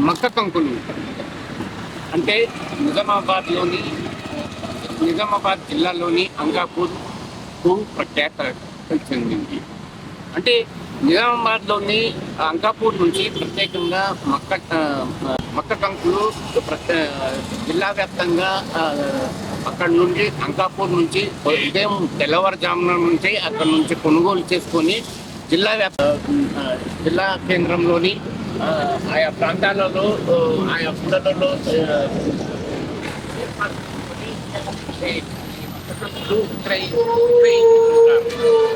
మక్క కంకులు అంటే నిజామాబాద్ జిల్లాలోని అంకాపూర్కు ప్రఖ్యాత చెందింది. అంటే నిజామాబాద్లోని అంకాపూర్ నుంచి ప్రత్యేకంగా మక్క కంకులు జిల్లా వ్యాప్తంగా అక్కడ నుండి అంకాపూర్ నుంచి ఉదయం తెల్లవారుజామున నుంచి అక్కడ నుంచి కొనుగోలు చేసుకొని జిల్లా కేంద్రంలోని ఆయా ప్రాంతాలలో ఆయా గుడలలో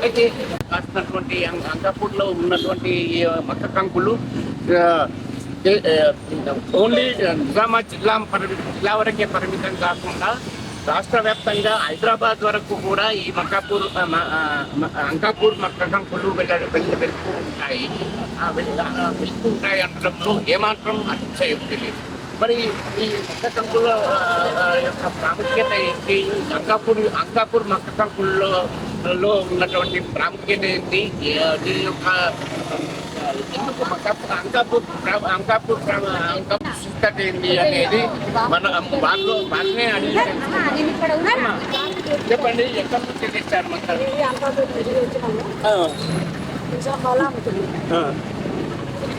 అయితే కాసినటువంటి అంకాపూర్లో ఉన్నటువంటి మక్క కంకులు ఓన్లీ నిజామాబాద్ జిల్లా వరకే పరిమితం కాకుండా రాష్ట్ర వ్యాప్తంగా హైదరాబాద్ వరకు కూడా ఈ అంకాపూర్ మక్క కంకులు వెళ్తూ ఉంటాయి అనడంలో ఏమాత్రం అతిశయోక్తి లేదు. మరి ఈ మక్క కంకుల యొక్క ప్రాముఖ్యత ఏంటి? అంకాపూర్ మక్క కంకుల్లో ఉన్నటువంటి ప్రాముఖ్యత ఏంటి? దీని యొక్క ఎందుకు అంకాపూర్ విశిష్టత ఏంటి అనేది వాళ్ళనే అడిగి చెప్పండి. ఎక్కడి నుంచి తెచ్చారు మొత్తం?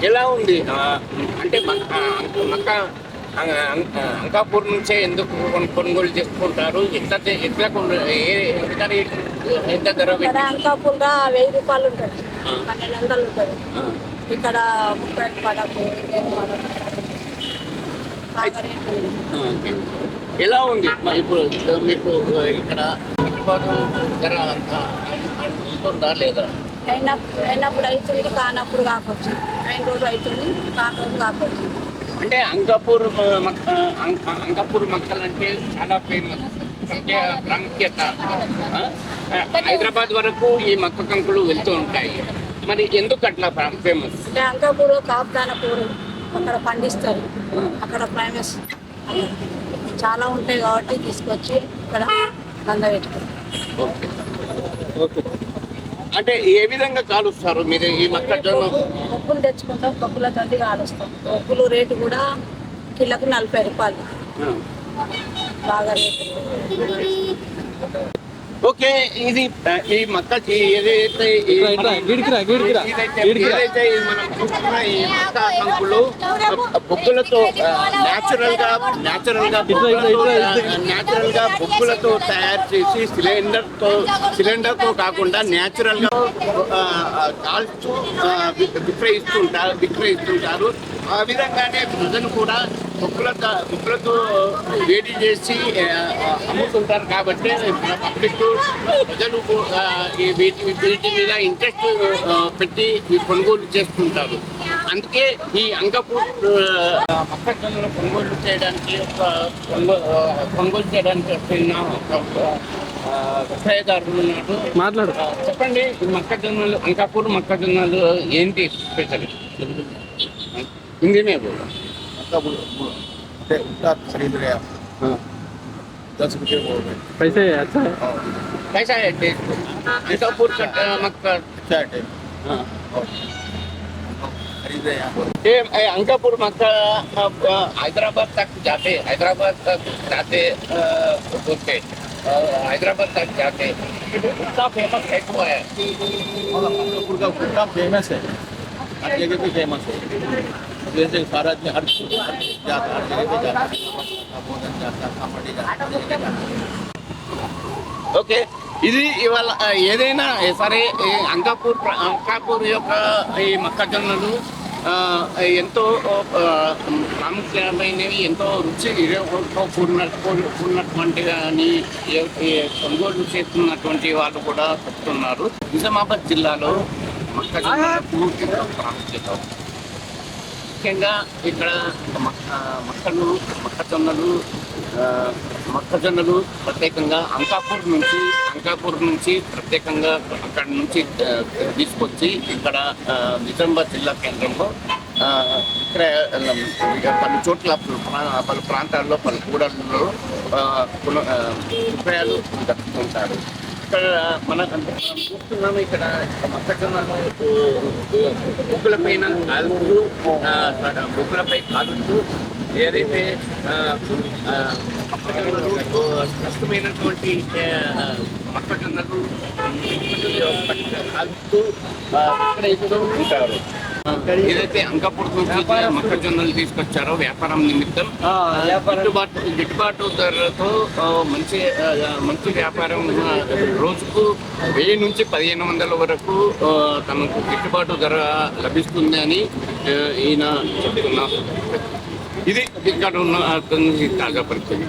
ఎలా ఉంది? అంటే అంకాపూర్ నుంచే ఎందుకు కొనుగోలు చేసుకుంటారు? ఎంత ధర? అంకాపూర్ 1000 రూపాయలు ఉంటుంది, 1200 ఉంటుంది. ఇక్కడ 30 పడకు. ఎలా ఉంది ఇప్పుడు మీకు ఇక్కడ ధర ఉంటుందా లేదా? అయినప్పుడు అవుతుంది, కానప్పుడు కాకపోవచ్చు. 2 రోజులు అవుతుంది, కాకపోతే కాకపోవచ్చు. అంటే అంకాపూర్ మక్కలు అంటే చాలా ఫేమస్, ప్రాముఖ్యత. హైదరాబాద్ వరకు ఈ మక్క కంకులు వెళ్తూ ఉంటాయి. మరి ఎందుకు అట్లా ఫేమస్? అంటే అంకాపూర్ కాపుదానపూర్ అక్కడ పండిస్తారు, అక్కడ ఫేమస్ చాలా ఉంటాయి కాబట్టి తీసుకొచ్చి ఇక్కడ బంద పెట్టుకుంటారు. Okay okay. అంటే ఏ విధంగా కాలుస్తారు మీరు ఈ మొక్కజొన్న? పప్పులు తెచ్చుకుంటాం, పప్పులతో కాలుస్తాం. పప్పులు రేటు కూడా కిలోకు 40 రూపాయలు, బాగా రేటు. ఓకే. ఇది ఈ మక్క ఏదైతే మనం చూస్తున్న ఈ మక్క కంకులు బొగ్గులతో న్యాచురల్ గా బొగ్గులతో తయారు చేసి సిలిండర్తో కాకుండా న్యాచురల్ గా కాల్చు విక్రయిస్తుంటారు. ఆ విధంగానే ప్రజలు కూడా బొగ్గులతో వేడి చేసి అమ్ముతుంటారు. కాబట్టి పబ్లిక్ ప్రజలు వీటి మీద ఇంట్రెస్ట్ పెట్టి కొనుగోలు చేస్తుంటారు. అందుకే ఈ అంకాపూర్ మొక్కజొన్నలు కొనుగోలు చేయడానికి వస్తున్న విక్రయదారులు ఉన్నారు. మాట్లాడు. చెప్పండి, మొక్కజొన్నలు అంకాపూర్ మొక్కజొన్నలు ఏంటి స్పెషల్? हिंदी में बोलो। खरीद रहे आप 10 रुपये बोल रहे। कैसे है? अच्छा है। कैसा है टेस्ट? अंकापुर मक्का अच्छा है टेस्ट। हाँ खरीद रहे आप? ये अंकापुर मक्का हैदराबाद तक जाते बोलते हैदराबाद तक जाते कितना फेमस है? वो है अंकापुर का कुर्ता फेमस है, हर जगह पे फेमस है। जैसे भारत में हर जाता, हर जगह पे जाता, भोजन जाता, कामड़ी जाता। ఓకే. ఇది ఇవాళ ఏదైనా సరే అంకాపూర్ యొక్క ఈ మొక్కజొన్నలు ఎంతో ప్రాముఖ్యమైనవి, ఎంతో రుచి కూడినటువంటి అని కొనుగోలు చేస్తున్నటువంటి వాళ్ళు కూడా చెప్తున్నారు. నిజామాబాద్ జిల్లాలో మొక్కజొన్నలకు ప్రాముఖ్యత. ముఖ్యంగా ఇక్కడ మొక్కజొన్నలు ప్రత్యేకంగా అంకాపూర్ నుంచి ప్రత్యేకంగా అక్కడ నుంచి తీసుకొచ్చి ఇక్కడ నిజామాబాద్ జిల్లా కేంద్రంలో ఇక్కడ పలు చోట్ల పలు ప్రాంతాల్లో పలు కూడళ్లలో విక్రయాలు జరుపుతుంటారు. ఇక్కడ మనం చూస్తున్నాము. ఇక్కడ మొక్కజొన్నలు బుక్కులపైన కాలుతూ బుక్కులపై కాలుతూ ఏదైతే కష్టమైనటువంటి మొక్కజొన్నలు కాలుతూ విక్రయిస్తూ ఉంటారు. ఏదైతే అంకాపూర్ నుంచి మొక్కజొన్నలు తీసుకొచ్చారో వ్యాపారం నిమిత్తం గిట్టుబాటు ధరతో మంచి వ్యాపారం రోజుకు 1000 నుంచి 1500 వరకు తమకు గిట్టుబాటు ధర లభిస్తుంది అని ఈయన చెప్తున్నారు. ఇది ఇక్కడ ఉన్న తాజా పరిస్థితి.